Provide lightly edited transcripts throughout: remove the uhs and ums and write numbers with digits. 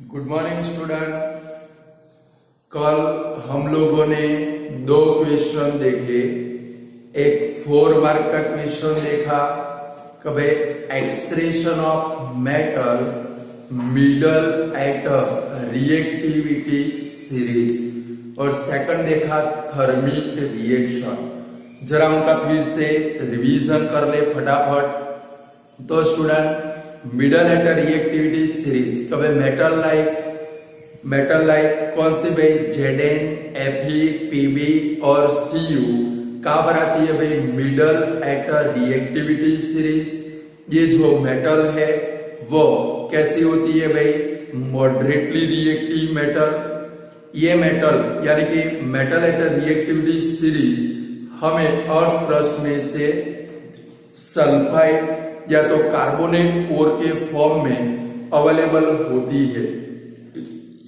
Good morning student. कल हम लोगों ने दो क्वेश्चन देखे। एक 4 मार्क का क्वेश्चन देखा कभी expression of metal middle at reactivity series, और सेकंड देखा थर्मिक रिएक्शन। जरा उनका फिर से रिवीजन कर ले फटाफट। तो student, middle at reactivity series कभी मेटल लाइक कौन सी भाई, Zn, Fe, Pb और Cu कहाँ पर आती है भाई, मिडल एट रिएक्टिविटी सीरीज। ये जो मेटल है वो कैसी होती है भाई, मॉडरेटली रिएक्टिव मेटल। ये मेटल यानी कि मेटल एट रिएक्टिविटी सीरीज हमें अर्थ क्रस्ट में से सल्फाइड या तो कार्बोनेट ओर के फॉर्म में अवेलेबल होती है।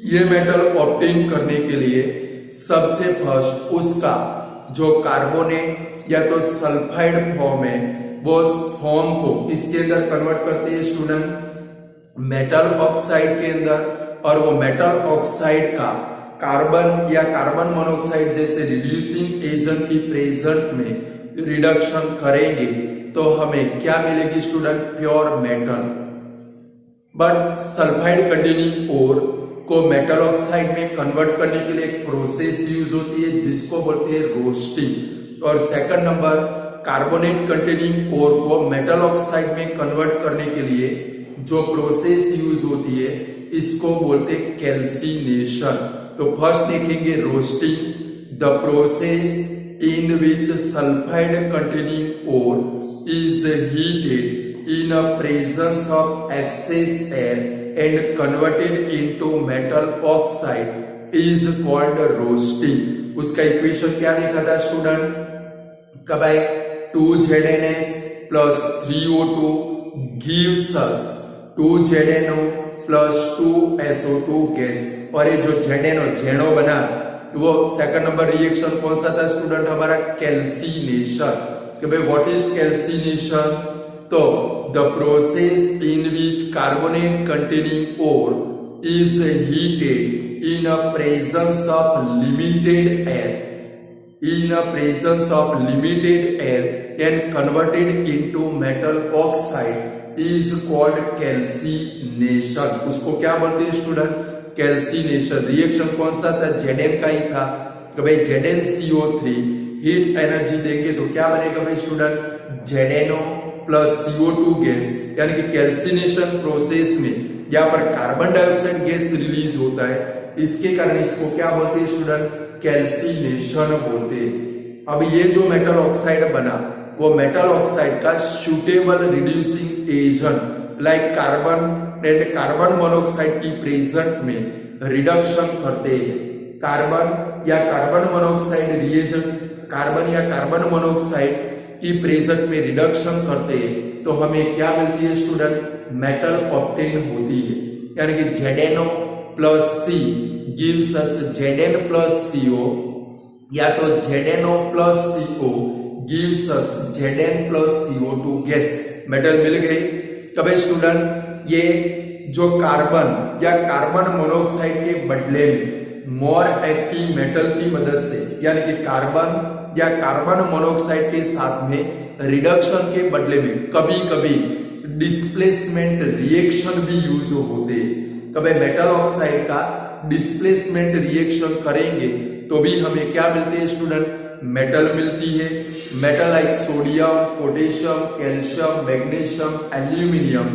ये मेटल ऑब्टेन करने के लिए सबसे फर्स्ट उसका जो कार्बोनेट या तो सल्फाइड फॉर्म है वो फॉर्म को इसके अंदर कन्वर्ट करते हैं स्टूडेंट मेटल ऑक्साइड के अंदर, और वो मेटल ऑक्साइड का कार्बन या कार्बन मोनोऑक्साइड जैसे रिड्यूसिंग एजेंट की प्रेजेंट में रिडक्शन करेंगे तो हमें क्या मिलेगी student, pure metal. But sulphide containing ore को मेटल ऑक्साइड में कन्वर्ट करने के लिए एक प्रोसेस यूज होती है जिसको बोलते हैं रोस्टिंग। और second number, carbonate containing ore को मेटल ऑक्साइड में कन्वर्ट करने के लिए जो प्रोसेस यूज होती है इसको बोलते हैं कैल्सिनेशन। तो फर्स्ट देखेंगे roasting, the process in which sulfide containing ore is heated in a presence of excess air and converted into metal oxide is called roasting। उसका इक्वेशन क्या लिखा था स्टूडेंट, कब आए 2ZnS plus 3O2 gives us 2ZnO plus 2SO2 gas. और ये जो ZnO बना वो सेकंड नंबर रिएक्शन कौन सा था स्टूडेंट, हमारा कैल्सिनेशन। कि भाई व्हाट इज कैल्सिनेशन, तो the process in which carbonate containing ore is heated in a presence of limited air and converted into metal oxide is called calcination. उसको क्या बोलते हैं स्टूडेंट, कैल्सिनेशन। रिएक्शन कौन सा था, Zn का ही था। कि भाई ZnCO3 हीट एनर्जी देंगे तो क्या बनेगा भाई student, ZnO plus CO2 gas. यानी कि कैल्सिनेशन प्रोसेस में यहाँ पर कार्बन डाइऑक्साइड गैस रिलीज होता है, इसके कारण इसको क्या बोलते हैं स्टूडेंट, कैल्सिनेशन बोलते हैं। अब ये जो मेटल ऑक्साइड बना वो मेटल ऑक्साइड का suitable reducing agent like carbon and carbon monoxide की प्रेजेंट में रिडक्शन करते हैं। कार्बन या कार्बन मोनोऑक्साइड रिएजेंट कार्बन या कार्बन मोनोऑक्साइड की प्रेजेंट में रिडक्शन करते हैं तो हमें क्या मिलती है स्टूडेंट, मेटल ऑब्टेन होती है। यानी कि ZnO plus C gives us Zn plus CO या तो ZnO plus CO gives us Zn plus CO2 gas. Metal मिल गई। कभी स्टूडेंट ये जो कार्बन या कार्बन मोनोऑक्साइड के बदले में मोर एक्टिव मेटल की मदद से, यानी कि कार्बन या कार्बन मोनोऑक्साइड के साथ में रिडक्शन के बदले में कभी कभी डिस्प्लेसमेंट रिएक्शन भी यूज होते। कभी मेटल ऑक्साइड का डिस्प्लेसमेंट रिएक्शन करेंगे तो भी हमें क्या मिलते हैं स्टूडेंट, मेटल मिलती है। Metal like sodium, potassium, calcium, magnesium, aluminium,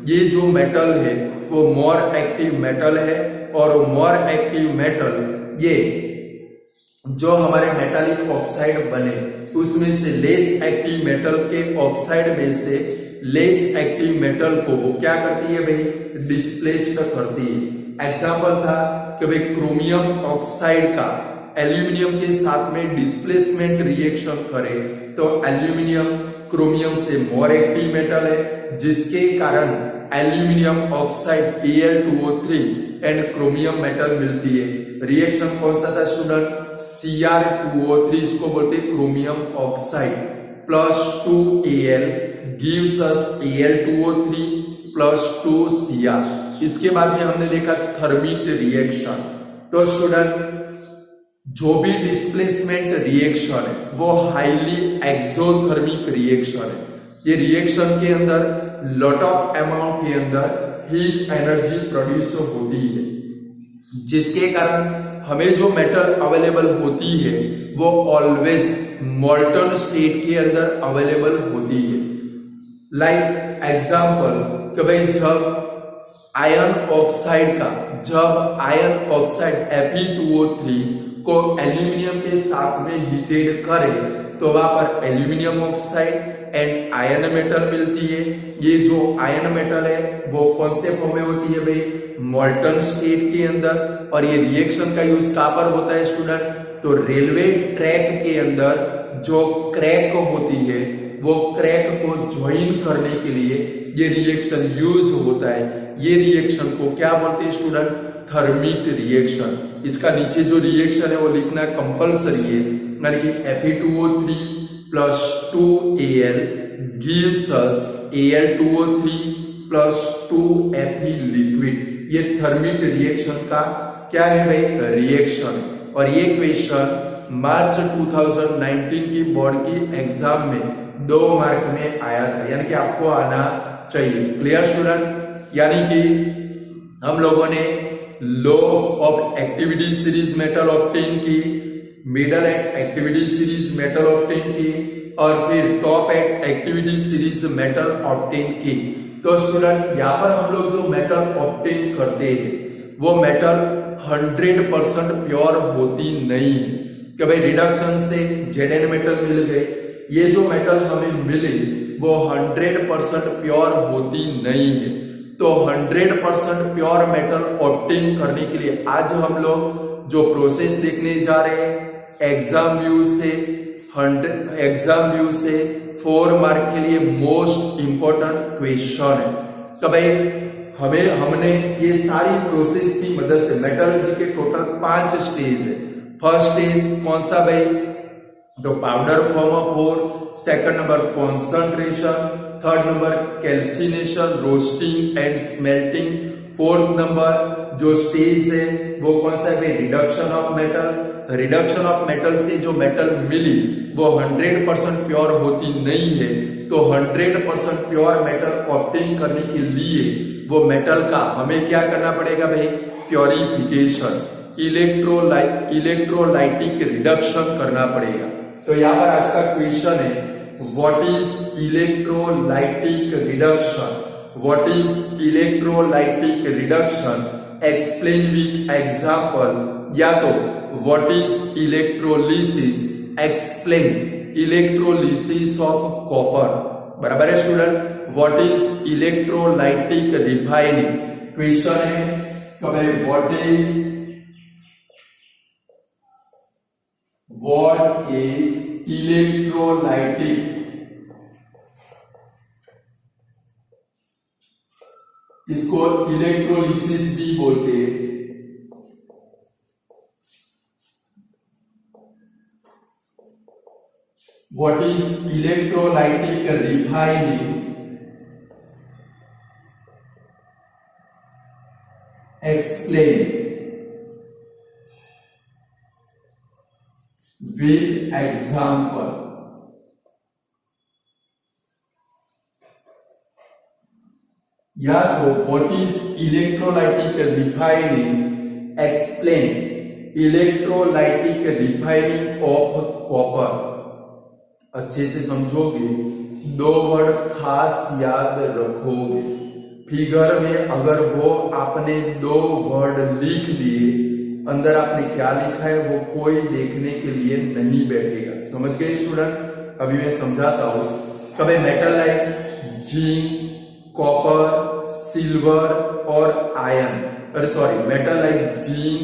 ये जो मेटल है वो मोर एक्टिव मेटल है। और मोर एक्टिव मेटल ये जो हमारे मेटालिक ऑक्साइड बने उसमें से लेस एक्टिव मेटल के ऑक्साइड में से लेस एक्टिव मेटल को वो क्या करती है भाई, डिस्प्लेस्ड करती है। एग्जाम्पल था कि भाई क्रोमियम ऑक्साइड का एल्यूमिनियम के साथ में डिस्प्लेसमेंट रिएक्शन करे तो एल्यूमिनियम क्रोमियम से मोर एक्टिव मेटल है, जिसके कारण aluminium oxide Al2O3 and chromium metal मिलती है। रिएक्शन कौन सा था स्टूडेंट, Cr2O3, इसको बोलते हैं chromium oxide plus 2Al gives us Al2O3 Cr। इसके बाद में हमने देखा थर्मिट रिएक्शन। तो स्टूडेंट जो भी डिस्प्लेसमेंट रिएक्शन है वो हाईली एक्सोथर्मिक रिएक्शन है। ये रिएक्शन के अंदर लॉट ऑफ अमाउंट के अंदर हीट एनर्जी प्रोड्यूस होती है, जिसके कारण हमें जो मेटल अवेलेबल होती है वो ऑलवेज मोल्टन स्टेट के अंदर अवेलेबल होती है। लाइक एग्जांपल कि भाई जब आयरन ऑक्साइड Fe2O3 को एल्यूमिनियम के साथ में हीटेड करें तो वहां पर aluminium oxide and iron metal मिलती है। ये जो आयरन मेटल है वो कौन से फॉर्म में होती है भाई, मोल्टन स्टेट के अंदर। और ये रिएक्शन का यूज कहां पर होता है स्टूडेंट, तो रेलवे ट्रैक के अंदर जो क्रैक होती है वो क्रैक को ज्वाइन करने के लिए ये रिएक्शन यूज होता है। ये रिएक्शन को क्या बोलते हैं स्टूडेंट, थर्मिट रिएक्शन। इसका नीचे जो रिएक्शन है वो लिखना कंपल्सरी है, यानी कि Fe2O3 plus 2Al gives us Al2O3 plus 2Fe liquid. ये थर्मिट रिएक्शन का क्या है भाई, रिएक्शन। और ये क्वेश्चन मार्च 2019 की बोर्ड की एग्जाम में 2 मार्क में आया था, यानी कि आपको आना चाहिए। क्लियर स्टूडेंट, यानी कि हम लोगों ने low of activity series metal obtain की, middle at activity series metal obtain की और फिर top at activity series metal obtain की। तो स्टूडेंट यहाँ पर हम लोग जो मेटल ऑब्टेन करते हैं वो मेटल 100% प्योर होती नहीं है कि भाई रिडक्शन से Zn मेटल मिल गए। ये जो मेटल हमें मिले वो 100% प्योर होती नहीं है। तो 100% प्योर मेटल ऑब्टेन करने के लिए आज हम लोग जो प्रोसेस देखने जा रहे हैं एग्जाम व्यू से 4 मार्क के लिए मोस्ट इंपॉर्टेंट क्वेश्चन है। तो भाई हमने ये सारी प्रोसेस की मदद से मेटलर्जी के टोटल 5 स्टेज है। फर्स्ट स्टेज कौन सा भाई, तो powder form of ore, second number concentration, third number calcination, roasting and smelting, fourth number जो स्टेज है वो कौन सा है, reduction of metal. Reduction of metal से जो मेटल मिली वो 100% प्योर होती नहीं है। तो 100% प्योर मेटल ऑब्टेन करने के लिए वो मेटल का हमें क्या करना पड़ेगा भाई, प्योरिफिकेशन, इलेक्ट्रोलाइटिक रिडक्शन करना पड़ेगा। तो यहाँ पर आज का क्वेश्चन है what is electrolytic reduction, what is electrolytic reduction, explain with example, या तो what is electrolysis, explain electrolysis of copper. बराबर है student, what is electrolytic refining. Question है व्हाट इज इलेक्ट्रोलाइटिक, इसको इलेक्ट्रोलिसिस भी बोलते हैं। What is electrolytic refining? Explain with example. या तो what is electrolytic refining? Explain electrolytic refining of copper. अच्छे से समझोगे, 2 वर्ड खास याद रखोगे। फिगर में अगर वो आपने 2 वर्ड लिख दिए, अंदर आपने क्या लिखा है वो कोई देखने के लिए नहीं बैठेगा। समझ गए स्टूडेंट? अभी मैं समझाता हूं। कभी metal like zinc, copper, silver और आयरन, अरे sorry, metal like zinc,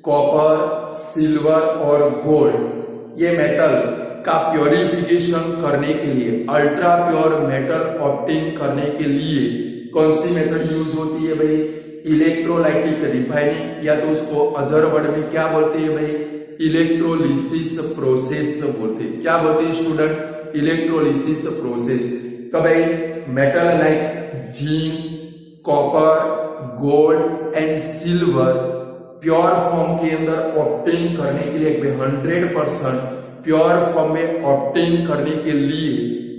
copper, silver और गोल्ड, ये मेटल का प्योरिफिकेशन करने के लिए, अल्ट्रा प्योर मेटल ऑब्टेन करने के लिए कौन सी मेथड यूज होती है भाई, इलेक्ट्रोलाइटिक रिफाइनिंग, या तो उसको अदर वर्ड में क्या बोलते हैं भाई, इलेक्ट्रोलिसिस प्रोसेस बोलते हैं। क्या बोलते हैं स्टूडेंट, इलेक्ट्रोलिसिस प्रोसेस। तो भाई metal like zinc, copper, gold and silver pure form के अंदर ऑब्टेन करने के लिए 100% प्योर फॉर्म में ऑब्टेन करने के लिए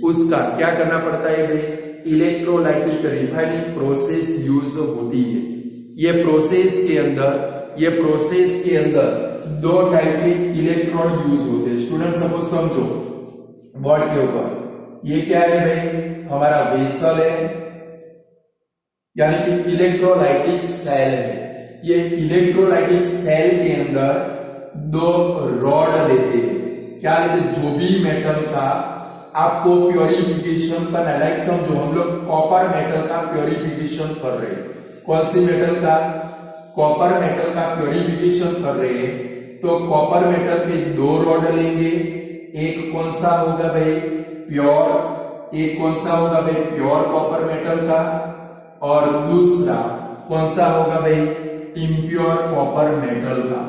उसका क्या करना पड़ता है भाई, इलेक्ट्रोलाइटिक रिफाइनिंग प्रोसेस यूज होती है। ये प्रोसेस के अंदर दो टाइप के इलेक्ट्रोड यूज होते हैं। स्टूडेंट सपोज समझो बोर्ड के ऊपर ये क्या है भाई, हमारा वेसल है, यानी कि इलेक्ट्रोलाइटिक सेल है। ये इलेक्ट्रोलाइटिक सेल के अंदर दो रॉड लेते हैं। क्या लेते, जो भी मेटल का आपको प्योरिफिकेशन करना है, लाइक समझो हम लोग कॉपर मेटल का प्योरिफिकेशन कर रहे हैं। कौन सी मेटल का, कॉपर मेटल का प्योरिफिकेशन कर रहे हैं, तो कॉपर मेटल के दो रॉड लेंगे। एक कौन सा होगा भाई, प्योर, एक कौन सा होगा भाई प्योर कॉपर मेटल का, और दूसरा कौन सा होगा भाई, इम्प्योर कॉपर मेटल का।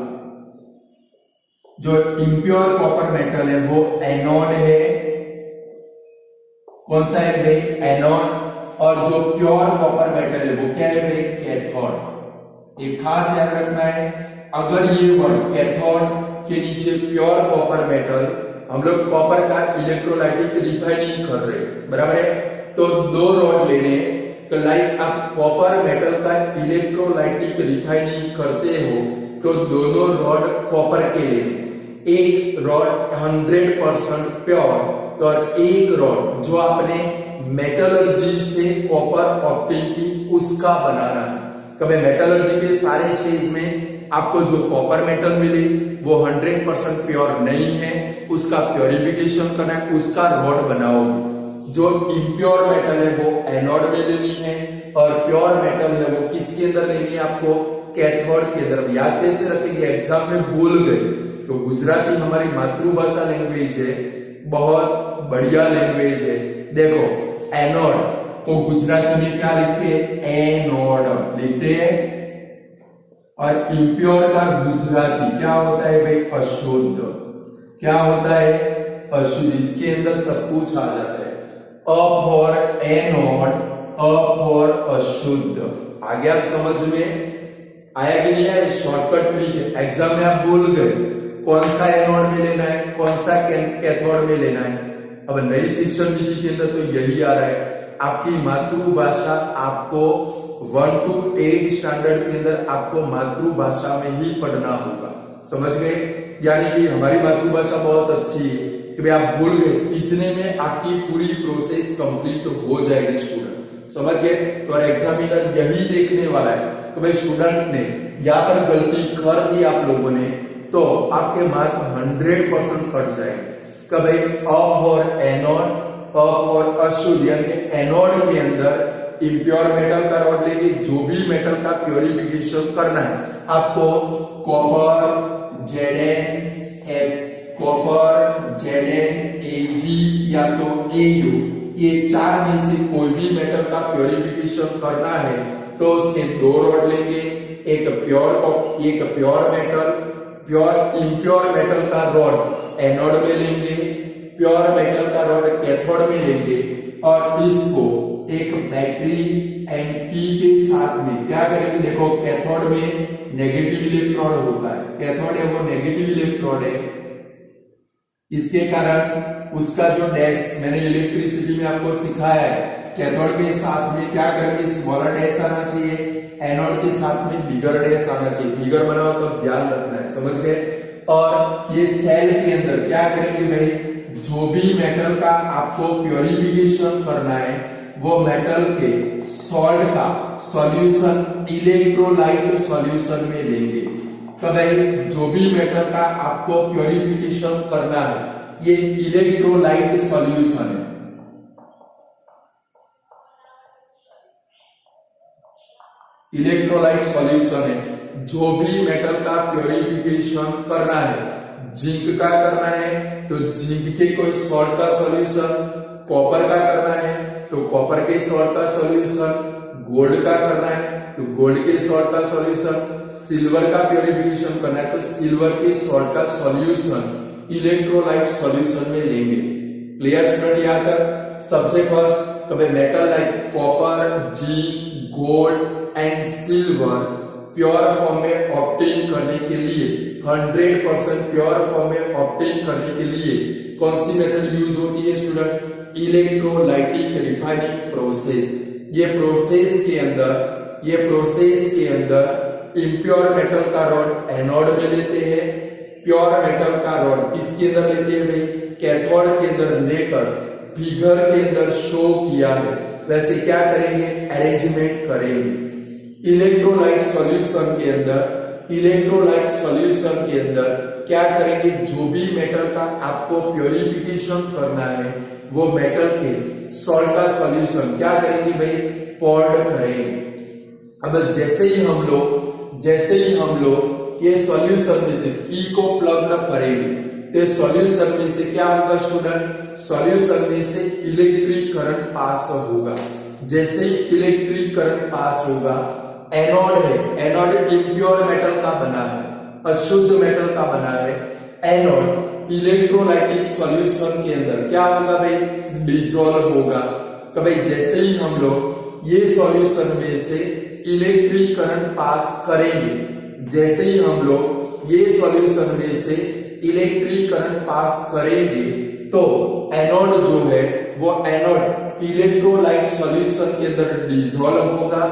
जो इम्प्योर कॉपर मेटल है वो एनोड है, कौन सा है भाई, एनोड, और जो प्योर कॉपर मेटल है वो क्या है भाई, कैथोड। एक खास याद रखना है, अगर ये वर्ड कैथोड के नीचे प्योर कॉपर मेटल, हम लोग कॉपर का इलेक्ट्रोलाइटिक रिफाइनिंग कर रहे हैं, बराबर है, तो दो रॉड लेने, तो लाइक आप कॉपर मेटल का इलेक्ट्रोलाइटिक रिफाइनिंग करते हो तो दोनों रॉड कॉपर के लेने, एक रॉड 100% प्योर और एक रॉड जो आपने मेटलर्जी से कॉपर ऑब्टेन की उसका बनाना है। कभी मेटलर्जी के सारे स्टेज में आपको जो कॉपर मेटल मिले वो 100% प्योर नहीं है, उसका प्योरिफिकेशन करना है, उसका रॉड बनाओगे। जो इम्प्योर मेटल है वो एनोड में लेनी है, और प्योर मेटल है वो किसके अंदर लेनी है आपको, कैथोड के अंदर। याद कैसे रखेंगे, एग्जाम में भूल गए तो गुजराती हमारी मातृभाषा लैंग्वेज है, बहुत बढ़िया लैंग्वेज है। देखो एनोड तो गुजराती में क्या लिखते हैं, एनोड लिखते हैं, और इम्प्योर का गुजराती क्या होता है भाई, अशुद्ध। क्या होता है, अशुद्ध। इसके अंदर सब कुछ आ जाता है, a for anode, a for अशुद्ध। आगे आप समझ में आया कि नहीं आया, शॉर्टकट ट्रिक है। एग्जाम में आप भूल गए कौन सा एनोड में लेना है, कौन सा कैथोड में लेना है। अब नई शिक्षण नीति के अंदर तो यही आ रहा है, आपकी मातृभाषा आपको 1 to 8 स्टैंडर्ड के अंदर आपको मातृभाषा में ही पढ़ना होगा, समझ गए। यानी कि हमारी मातृभाषा बहुत अच्छी है कि भाई आप भूल गए, इतने में आपकी पूरी प्रोसेस कंप्लीट हो जाएगी स्टूडेंट, समझ गए। तो एग्जामिनर यही देखने वाला है कि भाई स्टूडेंट ने यहाँ पर गलती कर दी आप लोगों ने, तो आपके मार्क 100% कट जाएंगे। कि भाई अ और एनोड, अ और अशुद्ध, यानी एनोड के अंदर इम्प्योर मेटल का रॉड लेके जो भी मेटल का प्योरिफिकेशन करना है आपको, copper Zn, copper Zn, Ag या तो Au, ये चार में से कोई भी मेटल का प्योरिफिकेशन करना है तो उसके दो रॉड लेंगे, एक प्योर मेटल, इम्प्योर मेटल का रॉड एनोड में लेंगे, प्योर मेटल का रॉड कैथोड में लेंगे, और इसको एक बैटरी एनपी के साथ में क्या करेंगे। देखो कैथोड में नेगेटिव इलेक्ट्रॉन होता है, कैथोड है वो नेगेटिव इलेक्ट्रॉन है, इसके कारण उसका जो डैश मैंने इलेक्ट्रिसिटी में आपको सिखाया है, कैथोड के साथ में क्या करेंगे, स्मॉलर डैश आना चाहिए, एनोड के साथ में बिगर डैश आना चाहिए। फिगर बनाओ तो ध्यान रखना है, समझ गए। और ये सेल के अंदर क्या करेंगे भाई, जो भी मेटल का आपको प्योरिफिकेशन करना है वो मेटल के सॉल्ट का सॉल्यूशन इलेक्ट्रोलाइट सॉल्यूशन में लेंगे। तो भाई जो भी मेटल का आपको प्योरिफिकेशन करना है ये इलेक्ट्रोलाइट सॉल्यूशन है, इलेक्ट्रोलाइट सॉल्यूशन है। जो भी मेटल का प्योरिफिकेशन करना है, जिंक का करना है तो जिंक के कोई सॉल्ट का सॉल्यूशन, कॉपर का करना है तो कॉपर के सॉल्ट का सॉल्यूशन, गोल्ड का करना है तो गोल्ड के सॉल्ट का सॉल्यूशन, सिल्वर का प्योरिफिकेशन करना है तो सिल्वर के सॉल्ट का सॉल्यूशन इलेक्ट्रोलाइट सॉल्यूशन में लेंगे। Clear student. यहाँ तक सबसे फर्स्ट कभी metal like copper, zinc, gold and silver pure form में ऑब्टेन करने के लिए 100% प्योर फॉर्म में ऑब्टेन करने के लिए कौन सी मेथड यूज होती है स्टूडेंट? Electrolytic refining process. ये प्रोसेस के अंदर इम्प्योर मेटल का रॉड एनोड में लेते हैं, प्योर मेटल का रॉड किसके अंदर लेते हैं भाई? कैथोड के अंदर लेकर फिगर के अंदर शो किया है वैसे क्या करेंगे? अरेंजमेंट करेंगे। इलेक्ट्रोलाइट सॉल्यूशन के अंदर क्या करेंगे? जो भी मेटल का आपको प्योरिफिकेशन करना है वो मेटल के सॉल्ट का सॉल्यूशन क्या करेंगे भाई? पॉर्ड करेंगे। अब जैसे ही हम लोग ये सॉल्यूशन में से की को प्लग करेंगे तो सॉल्यूशन में से क्या होगा स्टूडेंट? सॉल्यूशन में से इलेक्ट्रिक करंट पास होगा। जैसे ही इलेक्ट्रिक करंट पास होगा, एनोड इम्प्योर मेटल का बना है, अशुद्ध मेटल का बना है। एनोड इलेक्ट्रोलाइटिक सॉल्यूशन के अंदर क्या होगा भाई? डिसॉल्व होगा। कभी जैसे ही हम लोग ये सॉल्यूशन में से इलेक्ट्रिक करंट पास करेंगे, जैसे ही हम लोग ये सॉल्यूशन में से इलेक्ट्रिक करंट पास करेंगे तो एनोड जो है वो एनोड इलेक्ट्रोलाइट सॉल्यूशन के अंदर डिसॉल्व होगा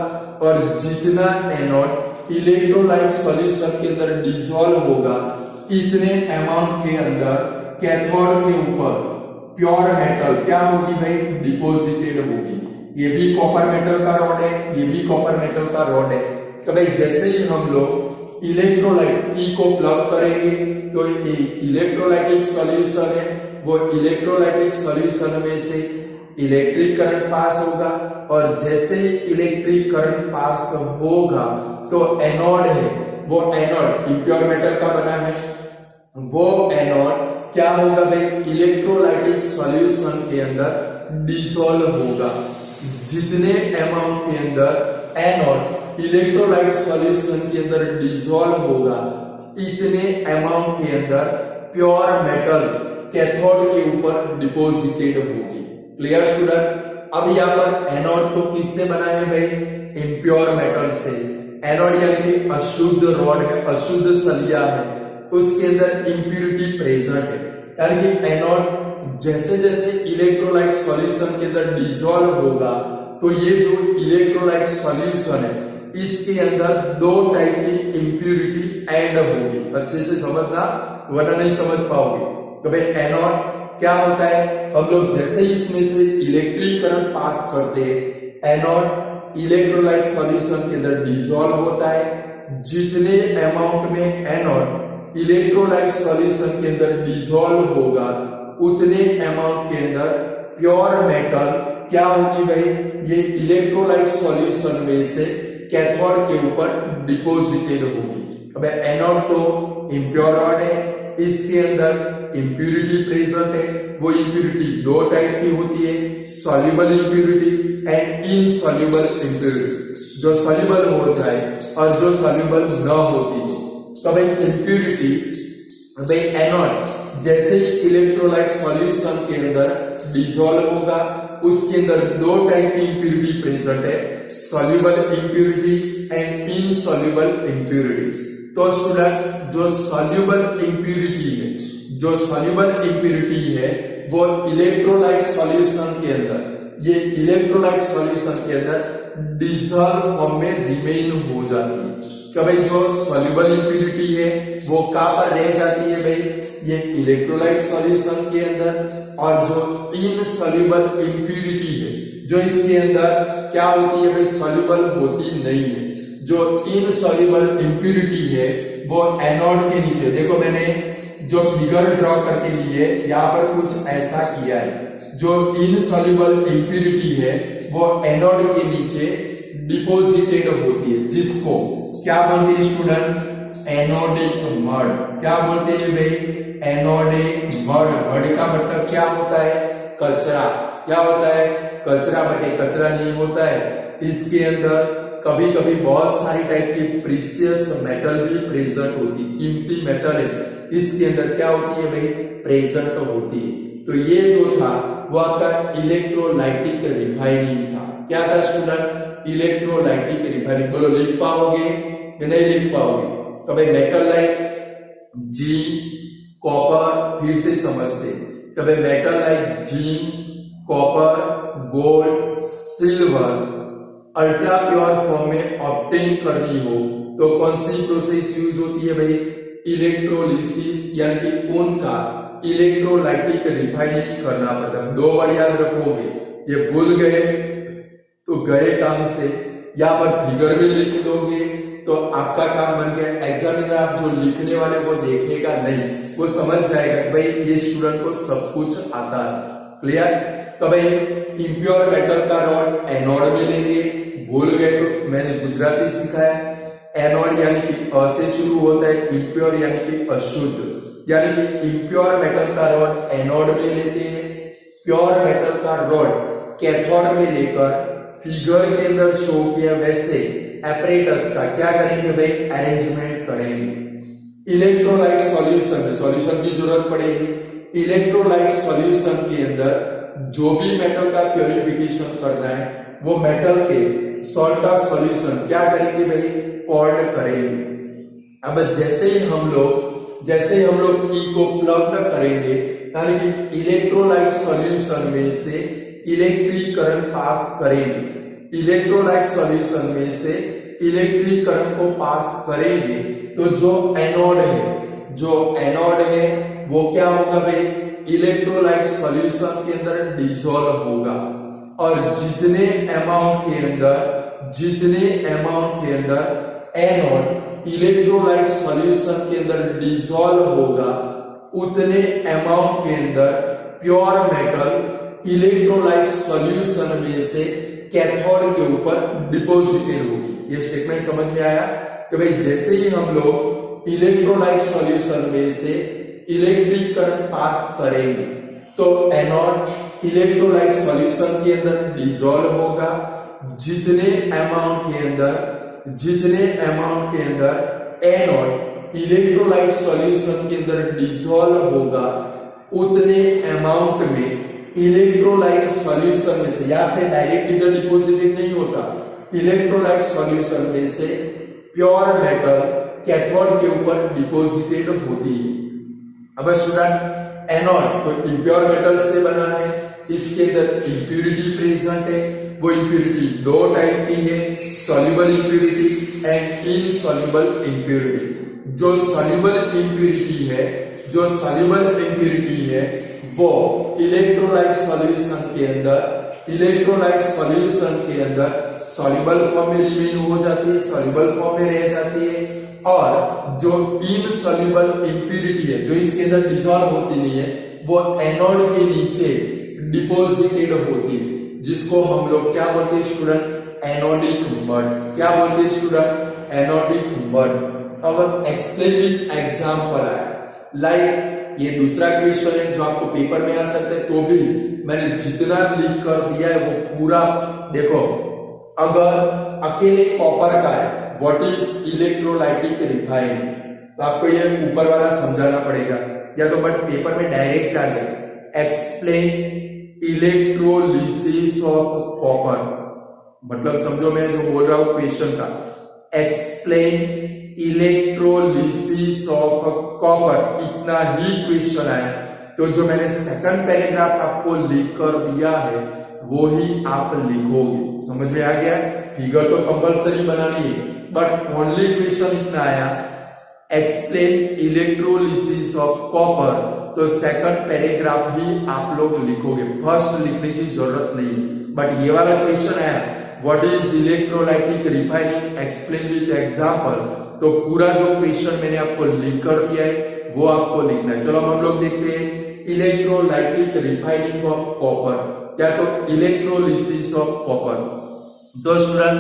और जितना एनोड इलेक्ट्रोलाइट सॉल्यूशन के अंदर डिसॉल्व होगा इतने अमाउंट के अंदर कैथोड के ऊपर प्योर मेटल क्या होगी भाई? डिपोजिटेड होगी। ये भी कॉपर मेटल का रॉड है, ये भी कॉपर मेटल का रॉड है। तो भाई जैसे ही हम लोग इलेक्ट्रोलाइट की को प्लग करेंगे तो ये इलेक्ट्रोलाइटिक सॉल्यूशन है, वो इलेक्ट्रोलाइटिक सॉल्यूशन में से इलेक्ट्रिक करंट पास होगा और जैसे इलेक्ट्रिक करंट पास होगा तो एनोड है, वो एनोड इम्प्योर मेटल का बना है, वो एनोड क्या होगा भाई? इलेक्ट्रोलाइटिक सॉल्यूशन के अंदर डिसॉल्व होगा। जितने अमाउंट के अंदर एनोड इलेक्ट्रोलाइट सॉल्यूशन के अंदर डिसॉल्व होगा इतने अमाउंट के अंदर प्योर मेटल कैथोड के ऊपर डिपोजिटेड होगी। Clear student? अब यहाँ पर एनोड तो किससे बना है भाई? इम्प्योर मेटल से। एनोड यानी कि अशुद्ध रॉड है, अशुद्ध सलिया है, उसके अंदर इम्प्यूरिटी प्रेजेंट है। यानी कि एनोड जैसे जैसे इलेक्ट्रोलाइट सॉल्यूशन के अंदर डिसॉल्व होगा तो ये जो इलेक्ट्रोलाइट सॉल्यूशन है इसके अंदर दो टाइप की इम्प्यूरिटी ऐड होगी। अच्छे से समझना वरना नहीं समझ पाओगे। तो भाई एनोड क्या होता है? हम लोग जैसे ही इसमें से इलेक्ट्रिक करंट पास करते हैं, एनोड इलेक्ट्रोलाइट सॉल्यूशन के अंदर डिसॉल्व होता है। जितने अमाउंट में एनोड इलेक्ट्रोलाइट सॉल्यूशन के अंदर डिसॉल्व होगा उतने अमाउंट के अंदर प्योर मेटल क्या होगी भाई? ये इलेक्ट्रोलाइट सॉल्यूशन में से कैथोड के ऊपर डिपोजिटेड होगी। अब एनोड तो इम्प्योर रॉड है, इसके अंदर इम्प्यूरिटी प्रेजेंट है। वो इम्प्यूरिटी दो टाइप की होती है, soluble impurity and insoluble impurity. जो सॉल्युबल हो जाए और जो सॉल्युबल न होती हो। तो भाई इम्प्यूरिटी भाई एनोड जैसे ही इलेक्ट्रोलाइट सॉल्यूशन के अंदर डिसॉल्व होगा उसके अंदर दो टाइप की इम्प्यूरिटी प्रेजेंट है, soluble impurity and insoluble impurity. तो स्टूडेंट जो सॉल्युबल इम्प्यूरिटी है वो इलेक्ट्रोलाइट सॉल्यूशन के अंदर ये इलेक्ट्रोलाइट सॉल्यूशन के अंदर डिसॉल्व फॉर्म में रिमेन हो जाती है। कि भाई जो सॉल्युबल इम्प्यूरिटी है वो कहां पर रह जाती है भाई? ये इलेक्ट्रोलाइट सॉल्यूशन के अंदर। और जो इनसॉल्युबल इम्प्यूरिटी है जो इसके अंदर क्या होती है भाई? सॉल्युबल होती नहीं है। जो इनसॉल्युबल इम्प्यूरिटी है वो एनोड के नीचे, देखो मैंने जो फिगर ड्रॉ करके लिए यहाँ पर कुछ ऐसा किया है। जो इनसॉल्युबल इम्प्यूरिटी है वो एनोड के नीचे डिपोजिटेड होती है, जिसको क्या बोलते हैं स्टूडेंट? Anodic mud. क्या बोलते हैं भाई? Anodic mud. मड का मतलब क्या होता है? कचरा। क्या होता है? कचरा। बटे कचरा नहीं होता है। इसके अंदर कभी कभी बहुत सारी टाइप की प्रीशियस मेटल भी प्रेजेंट होती है, कीमती मेटल है इसके अंदर क्या होती है भाई? प्रेजेंट होती है। तो ये जो था वो आपका इलेक्ट्रोलाइटिक रिफाइनिंग था। क्या था स्टूडेंट? Electrolytic refining. बोलो लिख पाओगे या नहीं लिख पाओगे? तो भाई मेटल लाइक जिंक, कॉपर, फिर से समझते कभी metal like zinc, copper, gold, silver ultra pure form में ऑब्टेन करनी हो तो कौन सी प्रोसेस यूज होती है भाई? इलेक्ट्रोलिसिस, यानी कि उनका इलेक्ट्रोलाइटिक रिफाइनिंग करना पड़ता है। 2 वर्ड याद रखोगे, ये भूल गए तो गए काम से। यहाँ पर फिगर में लिख दोगे तो आपका काम बन गया। एग्जामिनर आप जो लिखने वाले वो देखेगा नहीं, वो समझ जाएगा कि भाई ये स्टूडेंट को सब कुछ आता है। क्लियर? तो भाई इम्प्योर मेटल का रॉड एनोड में लेंगे। भूल गए तो मैंने गुजराती सिखाया। एनोड यानी कि अ से शुरू होता है, इम्प्योर यानी कि अशुद्ध, यानी कि इम्प्योर मेटल का रॉड एनोड में लेते हैं, प्योर मेटल का रॉड कैथोड में लेकर फिगर के अंदर शो किया वैसे एपरेटस का क्या करेंगे भाई? अरेंजमेंट करेंगे। इलेक्ट्रोलाइट सॉल्यूशन में सॉल्यूशन की जरूरत पड़ेगी। इलेक्ट्रोलाइट सॉल्यूशन के अंदर जो भी मेटल का प्योरिफिकेशन करना है वो मेटल के सॉल्ट का सॉल्यूशन क्या करेंगे भाई? पॉर्ड करेंगे। अब जैसे ही हम लोग की को प्लग करेंगे, यानी कि इलेक्ट्रोलाइट सॉल्यूशन में से इलेक्ट्रिक करंट पास करेंगे। इलेक्ट्रोलाइट सॉल्यूशन में से इलेक्ट्रिक करंट को पास करेंगे तो जो एनोड है वो क्या होगा भाई? इलेक्ट्रोलाइट सॉल्यूशन के अंदर डिसॉल्व होगा और जितने अमाउंट के अंदर एनोड इलेक्ट्रोलाइट सॉल्यूशन के अंदर डिसॉल्व होगा उतने अमाउंट के अंदर प्योर मेटल इलेक्ट्रोलाइट सॉल्यूशन में से कैथोड के ऊपर डिपॉजिटेड होगी। ये स्टेटमेंट समझ में आया कि भाई जैसे ही हम लोग इलेक्ट्रोलाइट सॉल्यूशन में से इलेक्ट्रिक करंट पास करेंगे तो एनोड इलेक्ट्रोलाइट सॉल्यूशन के अंदर डिसॉल्व होगा। जितने अमाउंट के अंदर एनोड इलेक्ट्रोलाइट सॉल्यूशन के अंदर डिसॉल्व होगा उतने अमाउंट में इलेक्ट्रोलाइट सॉल्यूशन में से, यहां से डायरेक्ट इधर डिपॉजिटेड नहीं होता, इलेक्ट्रोलाइट सॉल्यूशन में से प्योर मेटल कैथोड के ऊपर डिपॉजिटेड होती है। अब स्टूडेंट एनोड तो इम्प्योर मेटल से बना है, इसके अंदर इंप्यूरिटी प्रेजेंट है। वो इंप्यूरिटी 2 टाइप की है, soluble impurity and insoluble impurity. जो सॉल्युबल इंप्यूरिटी है वो इलेक्ट्रोलाइट सॉल्यूशन के अंदर सॉल्युबल फॉर्म में रिमेन हो जाती है, सॉल्युबल फॉर्म में रह जाती है। और जो इनसॉल्युबल इंप्यूरिटी है जो इसके अंदर डिसॉल्व होती नहीं है वो एनोड के नीचे डिपॉजिटेड होती है, जिसको हम लोग क्या बोलते हैं स्टूडेंट? Anodic mud. क्या बोलते हैं स्टूडेंट? Anodic mud. अब एक्सप्लेन विद एग्जांपल है। लाइक ये दूसरा क्वेश्चन है जो आपको पेपर में आ सकता है, तो भी मैंने जितना लिख कर दिया है वो पूरा देखो। अगर अकेले कॉपर का है, व्हाट इज इलेक्ट्रोलाइटिक रिफाइन, तो आपको ये ऊपर वाला समझाना पड़ेगा, या तो बट पेपर में डायरेक्ट आ गया एक्सप्लेन इलेक्ट्रोलिसिस ऑफ कॉपर। मतलब समझो मैं जो बोल रहा हूं क्वेश्चन का, एक्सप्लेन इलेक्ट्रोलिसिस ऑफ कॉपर, इतना ही क्वेश्चन आया। तो जो मैंने सेकंड पैराग्राफ आपको लिख कर दिया है वो ही आप लिखोगे। समझ में आ गया? फिगर तो कंपलसरी बनानी है, बट ओनली क्वेश्चन इतना आया एक्सप्लेन इलेक्ट्रोलिसिस ऑफ कॉपर, तो सेकंड पैराग्राफ ही आप लोग लिखोगे, फर्स्ट लिखने की जरूरत नहीं। बट ये वाला क्वेश्चन आया what is electrolytic refining explain with example, तो पूरा जो क्वेश्चन मैंने आपको लिख कर दिया है वो आपको लिखना है। चलो हम लोग देखते हैं इलेक्ट्रोलाइटिक रिफाइनिंग ऑफ कॉपर, क्या तो इलेक्ट्रोलिसिस ऑफ कॉपर। तो स्टूडेंट